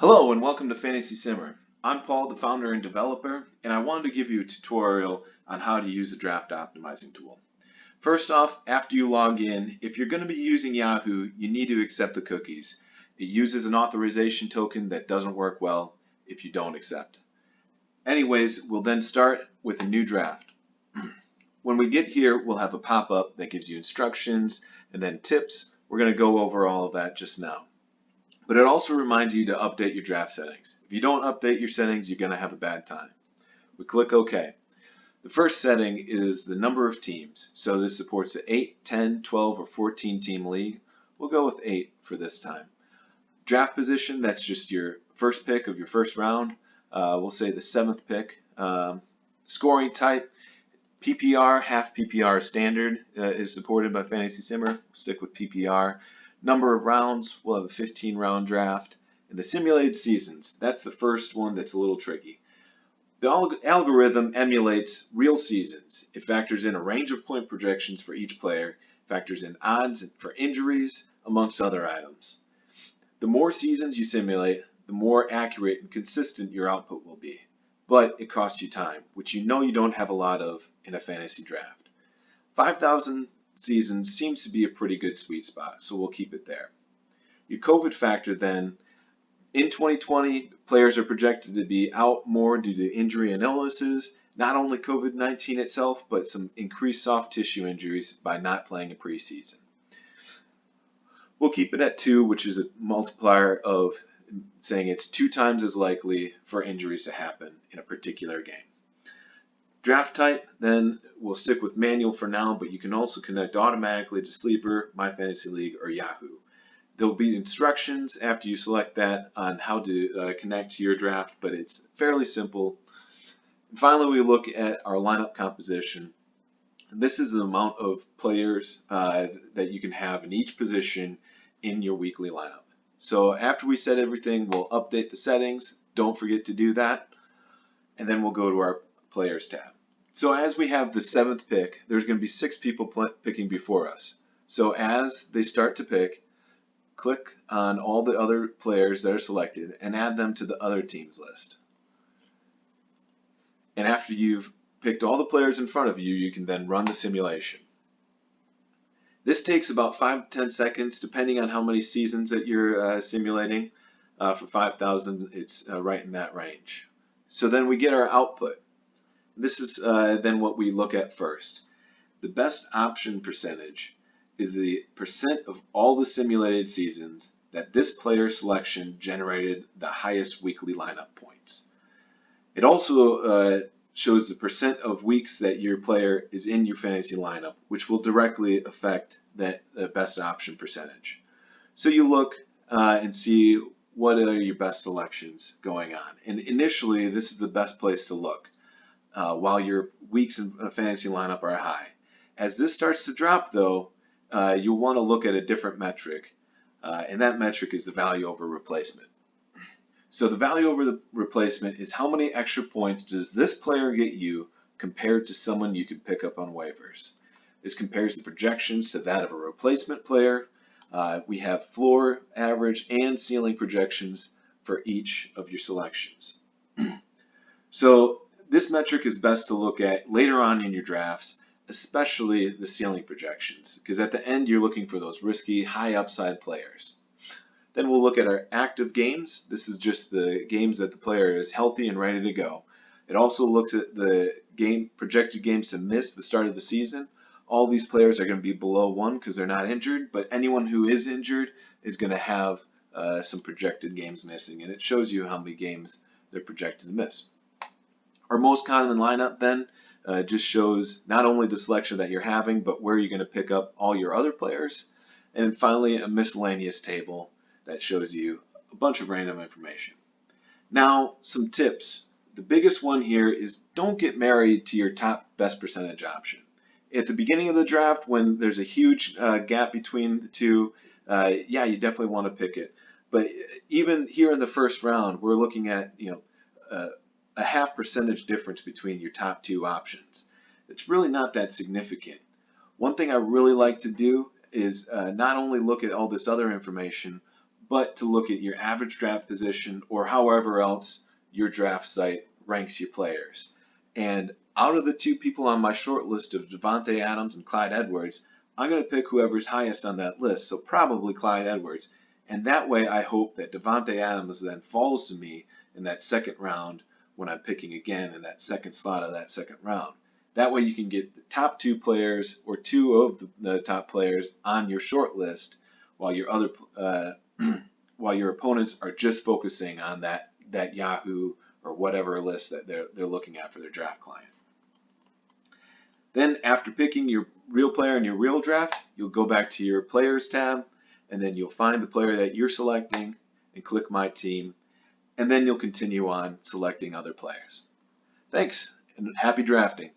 Hello and welcome to Fantasy Simmer. I'm Paul, the founder and developer, and I wanted to give you a tutorial on how to use the draft optimizing tool. First off, after you log in, if you're going to be using Yahoo, you need to accept the cookies. It uses an authorization token that doesn't work well if you don't accept. Anyways, we'll then start with a new draft. When we get here, we'll have a pop-up that gives you instructions and then tips. We're going to go over all of that just now. But it also reminds you to update your draft settings. If you don't update your settings, you're going to have a bad time. We click OK. The first setting is the number of teams. So this supports an 8, 10, 12, or 14 team league. We'll go with 8 for this time. Draft position, that's just your first pick of your first round. We'll say the 7th pick. Scoring type, PPR, half PPR standard is supported by Fantasy Simmer. We'll stick with PPR. Number of rounds, we'll have a 15 round draft. And the simulated seasons, that's the first one that's a little tricky. The algorithm emulates real seasons. It factors in a range of point projections for each player, factors in odds for injuries, amongst other items. The more seasons you simulate, the more accurate and consistent your output will be. But it costs you time, which you know you don't have a lot of in a fantasy draft. 5,000 seasons seems to be a pretty good sweet spot, so we'll keep it there. Your COVID factor then, in 2020, players are projected to be out more due to injury and illnesses, not only COVID-19 itself, but some increased soft tissue injuries by not playing a preseason. We'll keep it at 2, which is a multiplier of saying it's 2 times as likely for injuries to happen in a particular game. Draft type, then we'll stick with manual for now, but you can also connect automatically to Sleeper, MyFantasyLeague, or Yahoo. There'll be instructions after you select that on how to connect to your draft, but it's fairly simple. And finally, we look at our lineup composition. This is the amount of players that you can have in each position in your weekly lineup. So after we set everything, we'll update the settings. Don't forget to do that. And then we'll go to our Players tab. So as we have the 7th pick, there's going to be 6 people picking before us. So as they start to pick, click on all the other players that are selected and add them to the other teams list. And after you've picked all the players in front of you, you can then run the simulation. This takes about 5 to 10 seconds depending on how many seasons that you're simulating. For 5,000, it's right in that range. So then we get our output. This is then what we look at first. The best option percentage is the percent of all the simulated seasons that this player selection generated the highest weekly lineup points. It also shows the percent of weeks that your player is in your fantasy lineup, which will directly affect that best option percentage. So you look and see what are your best selections going on. And initially, this is the best place to look while your weeks in a fantasy lineup are high. As this starts to drop, though, you'll want to look at a different metric, and that metric is the value over replacement. So the value over the replacement is how many extra points does this player get you compared to someone you could pick up on waivers. This compares the projections to that of a replacement player. We have floor, average, and ceiling projections for each of your selections. So this metric is best to look at later on in your drafts, especially the ceiling projections, because at the end you're looking for those risky, high upside players. Then we'll look at our active games. This is just the games that the player is healthy and ready to go. It also looks at the projected games to miss the start of the season. All these players are going to be below 1 because they're not injured, but anyone who is injured is going to have some projected games missing, and it shows you how many games they're projected to miss. Our most common lineup then just shows not only the selection that you're having, but where you're going to pick up all your other players. And finally, a miscellaneous table that shows you a bunch of random information. Now, some tips. The biggest one here is don't get married to your top best percentage option. At the beginning of the draft, when there's a huge gap between the two, yeah, you definitely want to pick it. But even here in the first round, we're looking at a half percentage difference between your top 2 options. It's really not that significant. One thing I really like to do is not only look at all this other information, but to look at your average draft position or however else your draft site ranks your players. And out of the two people on my short list of Davante Adams and Clyde Edwards, I'm going to pick whoever's highest on that list, so probably Clyde Edwards. And that way I hope that Davante Adams then falls to me in that second round when I'm picking again in that second slot of that second round. That way you can get the top two players or two of the top players on your short list while your other while your opponents are just focusing on that Yahoo or whatever list that they're looking at for their draft client. Then after picking your real player in your real draft, you'll go back to your players tab, and then you'll find the player that you're selecting and click my team, and then you'll continue on selecting other players. Thanks, and happy drafting.